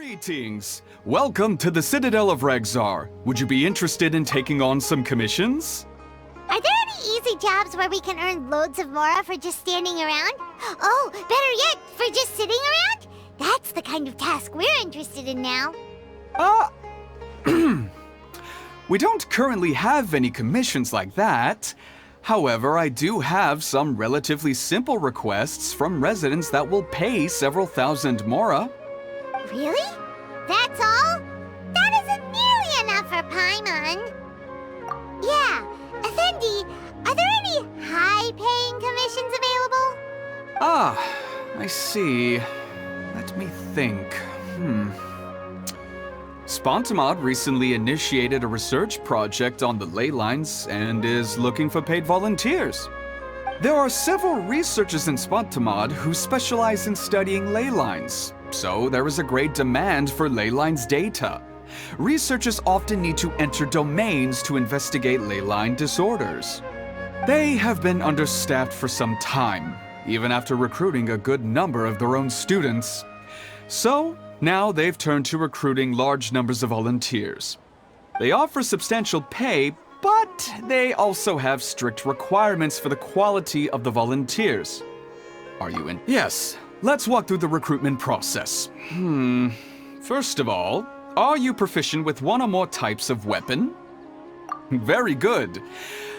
Greetings! Welcome to the Citadel of Regzar. Would you be interested in taking on some commissions? Are there any easy jobs where we can earn loads of mora for just standing around? Oh, better yet, for just sitting around? That's the kind of task we're interested in now. We don't currently have any commissions like that. However, I do have some relatively simple requests from residents that will pay several thousand mora. Really? That's all? That isn't nearly enough for Paimon. Yeah, Effendi, are there any high-paying commissions available? Ah, I see. Let me think. Spontamod recently initiated a research project on the ley lines and is looking for paid volunteers. There are several researchers in Spontamod who specialize in studying ley lines, so there is a great demand for ley lines data. Researchers often need to enter domains to investigate ley line disorders. They have been understaffed for some time, even after recruiting a good number of their own students. So, now they've turned to recruiting large numbers of volunteers. They offer substantial pay, but they also have strict requirements for the quality of the volunteers. Are you in? Yes. Let's walk through the recruitment process. First of all, are you proficient with one or more types of weapon? Very good.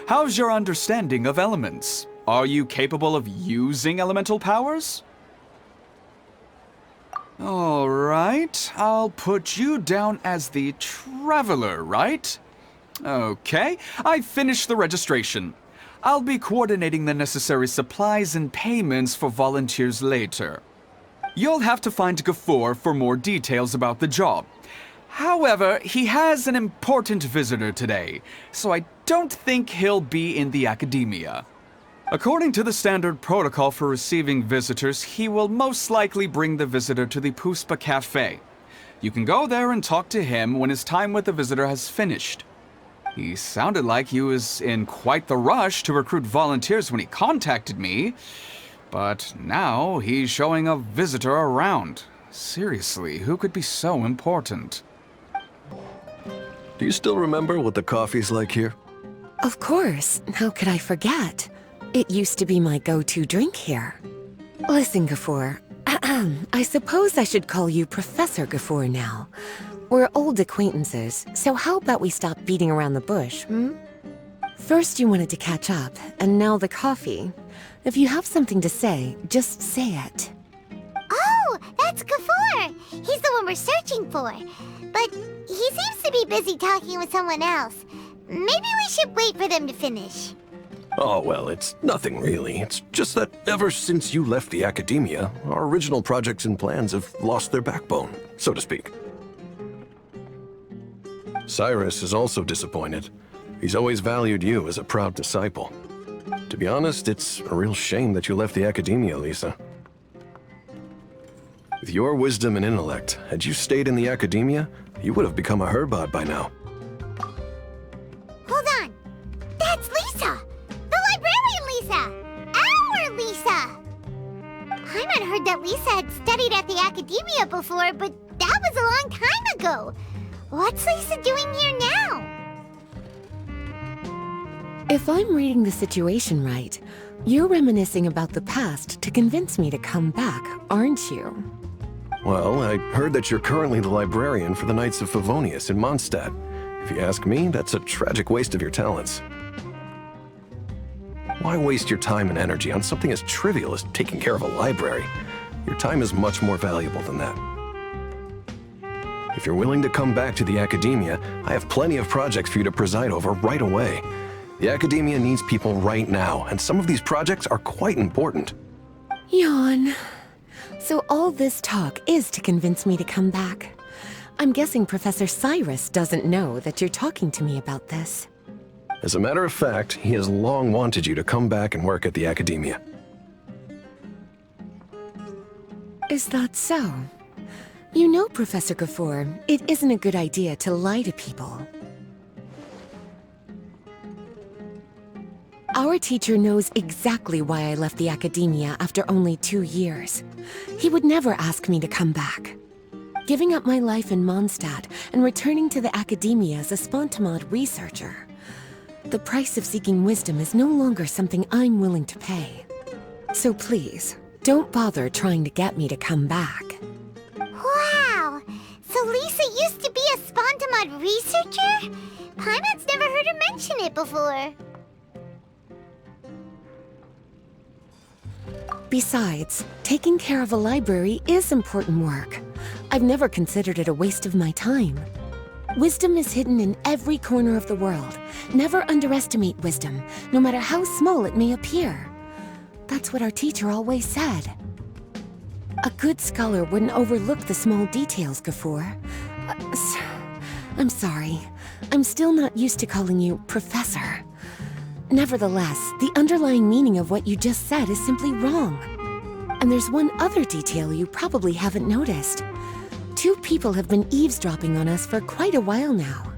How's your understanding of elements? Are you capable of using elemental powers? All right, I'll put you down as the Traveler, right? Okay, I finished the registration. I'll be coordinating the necessary supplies and payments for volunteers later. You'll have to find Gafoor for more details about the job. However, he has an important visitor today, so I don't think he'll be in the academia. According to the standard protocol for receiving visitors, he will most likely bring the visitor to the Puspa Cafe. You can go there and talk to him when his time with the visitor has finished. He sounded like he was in quite the rush to recruit volunteers when he contacted me, but now he's showing a visitor around. Seriously, who could be so important? Do you still remember what the coffee's like here? Of course. How could I forget? It used to be my go-to drink here. Listen, Gafoor. I suppose I should call you Professor Gafoor now. We're old acquaintances, so how about we stop beating around the bush, First you wanted to catch up, and now the coffee. If you have something to say, just say it. Oh, that's Gafoor. He's the one we're searching for. But he seems to be busy talking with someone else. Maybe we should wait for them to finish. Oh, well, it's nothing really. It's just that ever since you left the academia, our original projects and plans have lost their backbone, so to speak. Cyrus is also disappointed. He's always valued you as a proud disciple. To be honest, it's a real shame that you left the academia, Lisa. With your wisdom and intellect, had you stayed in the academia, you would have become a Herbad by now. Hold on. That's Lisa! The librarian Lisa! Our Lisa! Paimon heard that Lisa had studied at the academia before, but that was a long time ago. What's Lisa doing here now? If I'm reading the situation right, you're reminiscing about the past to convince me to come back, aren't you? Well, I heard that you're currently the librarian for the Knights of Favonius in Mondstadt. If you ask me, that's a tragic waste of your talents. Why waste your time and energy on something as trivial as taking care of a library? Your time is much more valuable than that. If you're willing to come back to the academia, I have plenty of projects for you to preside over right away. The academia needs people right now, and some of these projects are quite important. Yawn. So all this talk is to convince me to come back. I'm guessing Professor Cyrus doesn't know that you're talking to me about this. As a matter of fact, he has long wanted you to come back and work at the academia. Is that so? You know, Professor Gafoor, it isn't a good idea to lie to people. Our teacher knows exactly why I left the academia after only 2 years. He would never ask me to come back. giving up my life in Mondstadt and returning to the Academia as a Spontamod researcher. The price of seeking wisdom is no longer something I'm willing to pay. So please, don't bother trying to get me to come back. Wow! So Lisa used to be a Spontamod researcher? Paimon's never heard her mention it before. Besides, taking care of a library is important work. I've never considered it a waste of my time. Wisdom is hidden in every corner of the world. Never underestimate wisdom, no matter how small it may appear. That's what our teacher always said. A good scholar wouldn't overlook the small details, Gafoor. I'm sorry. I'm still not used to calling you Professor. Nevertheless, the underlying meaning of what you just said is simply wrong. And there's one other detail you probably haven't noticed. 2 people have been eavesdropping on us for quite a while now.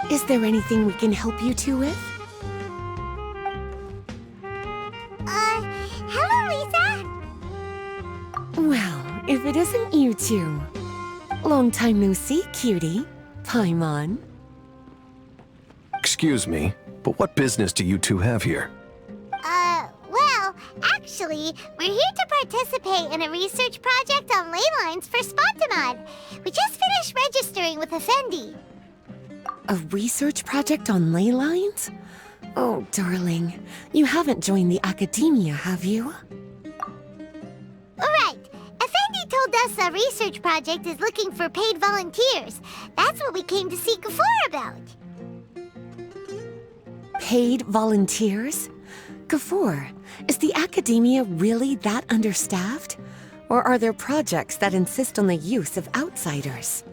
Is there anything we can help you two with? Hello, Lisa! Well, if it isn't you two. Long time no see, cutie. Paimon. Excuse me, but what business do you two have here? Well, actually, we're here to participate in a research project on ley lines for Spontamod. We just finished registering with Effendi. A research project on ley lines? Oh, darling, you haven't joined the Academia, have you? Right. Effendi told us a research project is looking for paid volunteers. That's what we came to see Gafoor about. Paid volunteers? Gafoor, is the Academia really that understaffed? Or are there projects that insist on the use of outsiders?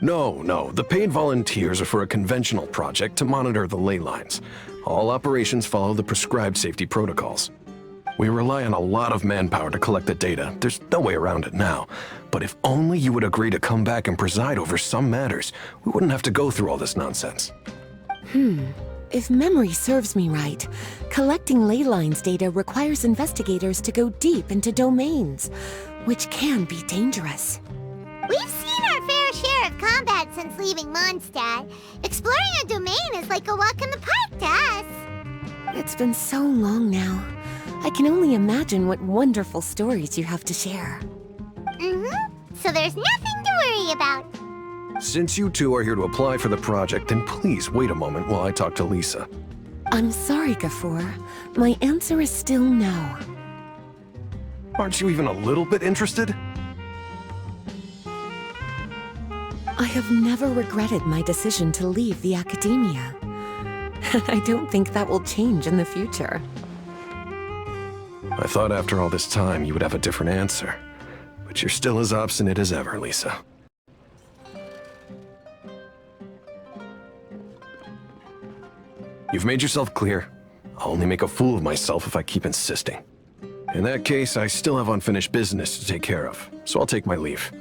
No, the paid volunteers are for a conventional project to monitor the ley lines. All operations follow the prescribed safety protocols. We rely on a lot of manpower to collect the data. There's no way around it now. But if only you would agree to come back and preside over some matters, we wouldn't have to go through all this nonsense. If memory serves me right, collecting ley lines data requires investigators to go deep into domains, which can be dangerous. We've seen our fair share of combat since leaving Mondstadt. Exploring a domain is like a walk in the park to us. It's been so long now. I can only imagine what wonderful stories you have to share. So there's nothing to worry about. Since you two are here to apply for the project, then please wait a moment while I talk to Lisa. I'm sorry, Gafoor. My answer is still no. Aren't you even a little bit interested? I have never regretted my decision to leave the Academia. I don't think that will change in the future. I thought after all this time you would have a different answer. But you're still as obstinate as ever, Lisa. You've made yourself clear. I'll only make a fool of myself if I keep insisting. In that case, I still have unfinished business to take care of, so I'll take my leave.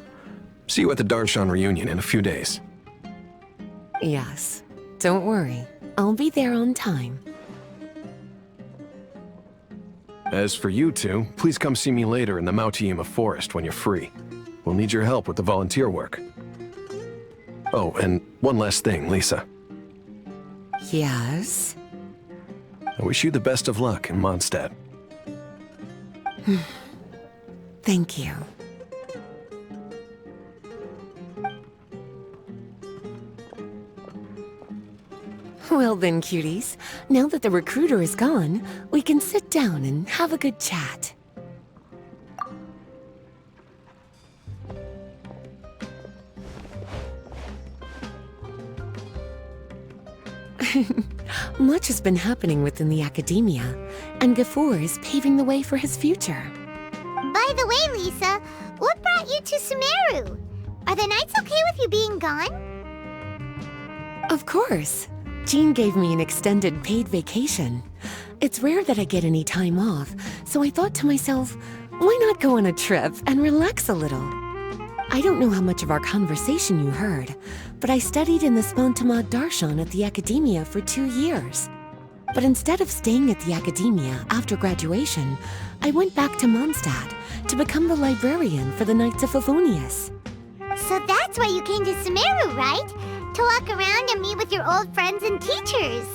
See you at the Darshan reunion in a few days. Yes. Don't worry. I'll be there on time. As for you two, please come see me later in the Mautiima forest when you're free. We'll need your help with the volunteer work. Oh, and one last thing, Lisa. Yes? I wish you the best of luck in Mondstadt. Thank you. Well then, cuties. Now that the recruiter is gone, we can sit down and have a good chat. Much has been happening within the Academia, and Gafoor is paving the way for his future. By the way, Lisa, what brought you to Sumero? Are the Knights okay with you being gone? Of course. Jean gave me an extended paid vacation. It's rare that I get any time off, so I thought to myself, why not go on a trip and relax a little? I don't know how much of our conversation you heard, but I studied in the Spontamod Darshan at the Academia for 2 years. But instead of staying at the academia after graduation, I went back to Mondstadt to become the librarian for the Knights of Favonius. So that's why you came to Sumero, right? To walk around and meet with your old friends and teachers.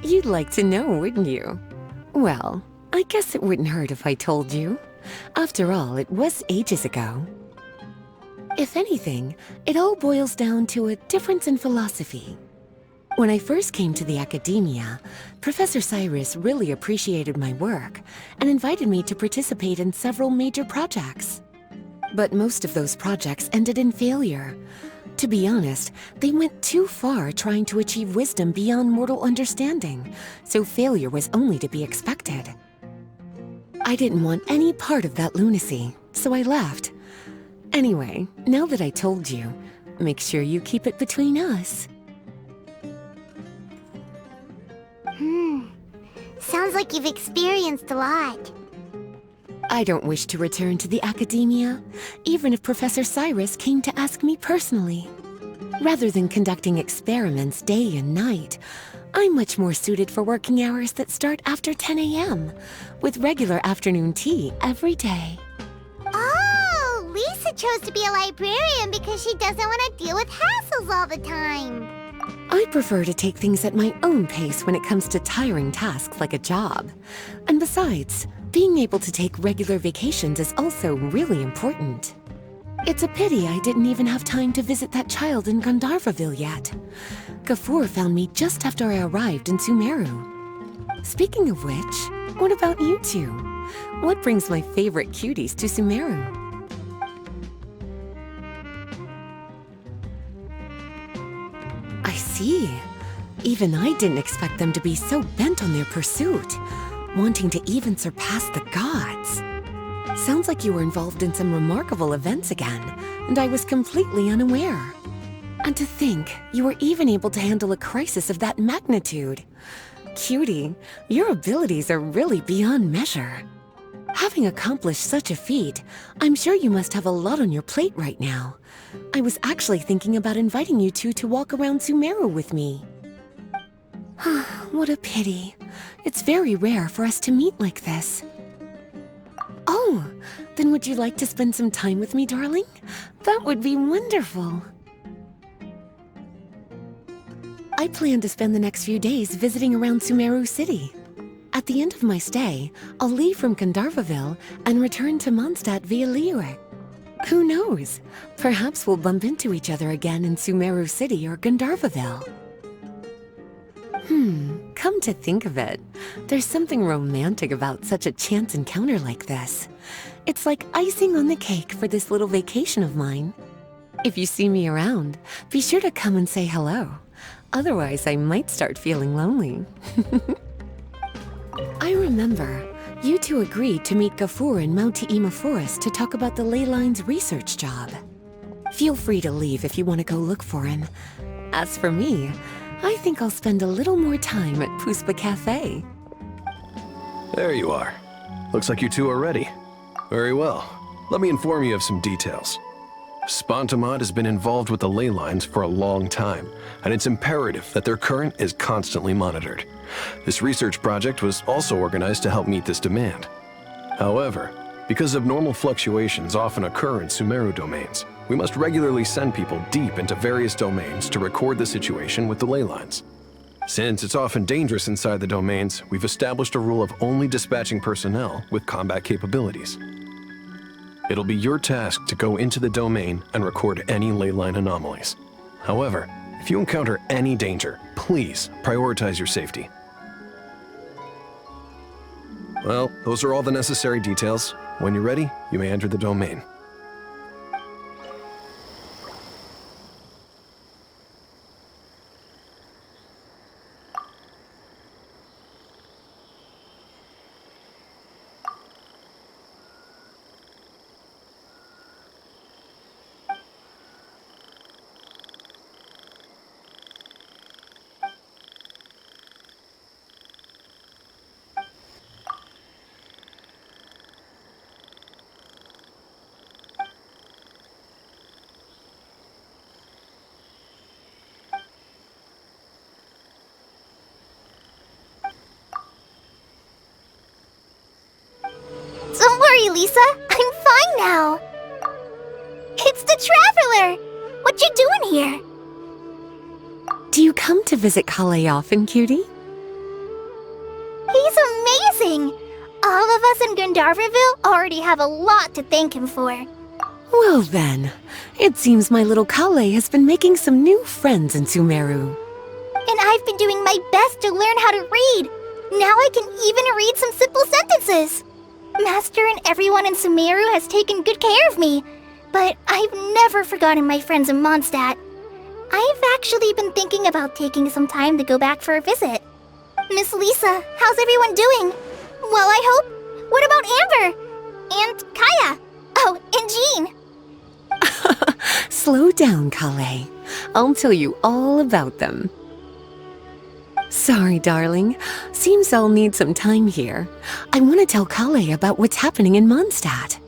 You'd like to know, wouldn't you? Well, I guess it wouldn't hurt if I told you. After all, it was ages ago. If anything, it all boils down to a difference in philosophy. When I first came to the academia, Professor Cyrus really appreciated my work and invited me to participate in several major projects. But most of those projects ended in failure. To be honest, they went too far trying to achieve wisdom beyond mortal understanding, so failure was only to be expected. I didn't want any part of that lunacy, so I left. Anyway, now that I told you, make sure you keep it between us. Sounds like you've experienced a lot. I don't wish to return to the academia, even if Professor Cyrus came to ask me personally. Rather than conducting experiments day and night, I'm much more suited for working hours that start after 10 a.m., with regular afternoon tea every day. Oh, Lisa chose to be a librarian because she doesn't want to deal with hassles all the time. I prefer to take things at my own pace when it comes to tiring tasks like a job. And besides, being able to take regular vacations is also really important. It's a pity I didn't even have time to visit that child in Gandharvaville yet. Gafur found me just after I arrived in Sumeru. Speaking of which, what about you two? What brings my favorite cuties to Sumeru? I see. Even I didn't expect them to be so bent on their pursuit, wanting to even surpass the gods. Sounds like you were involved in some remarkable events again, and I was completely unaware. And to think, you were even able to handle a crisis of that magnitude. Cutie, your abilities are really beyond measure. Having accomplished such a feat, I'm sure you must have a lot on your plate right now. I was actually thinking about inviting you two to walk around Sumeru with me. What a pity. It's very rare for us to meet like this. Oh, then would you like to spend some time with me, darling? That would be wonderful. I plan to spend the next few days visiting around Sumeru City. At the end of my stay, I'll leave from Gandharvaville and return to Mondstadt via Liyue. Who knows? Perhaps we'll bump into each other again in Sumeru City or Gandharvaville. Come to think of it, there's something romantic about such a chance encounter like this. It's like icing on the cake for this little vacation of mine. If you see me around, be sure to come and say hello. Otherwise, I might start feeling lonely. I remember, you two agreed to meet Gafur in Mount Te'ima Forest to talk about the ley lines research job. Feel free to leave if you want to go look for him. As for me, I think I'll spend a little more time at Puspa Cafe. There you are. Looks like you two are ready. Very well. Let me inform you of some details. Spontamod has been involved with the ley lines for a long time, and it's imperative that their current is constantly monitored. This research project was also organized to help meet this demand. However, because abnormal fluctuations often occur in Sumeru domains, we must regularly send people deep into various domains to record the situation with the ley lines. Since it's often dangerous inside the domains, we've established a rule of only dispatching personnel with combat capabilities. It'll be your task to go into the domain and record any ley line anomalies. However, if you encounter any danger, please prioritize your safety. Well, those are all the necessary details. When you're ready, you may enter the domain. Lisa. I'm fine now. It's the Traveler! What you doing here? Do you come to visit Kale often, cutie? He's amazing! All of us in Gandharvaville already have a lot to thank him for. Well then, it seems my little Kale has been making some new friends in Sumeru. And I've been doing my best to learn how to read. Now I can even read some simple sentences. Master and everyone in Sumeru has taken good care of me, but I've never forgotten my friends in Mondstadt. I've actually been thinking about taking some time to go back for a visit. Miss Lisa, how's everyone doing? Well, I hope. What about Amber? And Kaya? Oh, and Jean. Slow down, Kale. I'll tell you all about them. Sorry, darling. Seems I'll need some time here. I want to tell Kale about what's happening in Mondstadt.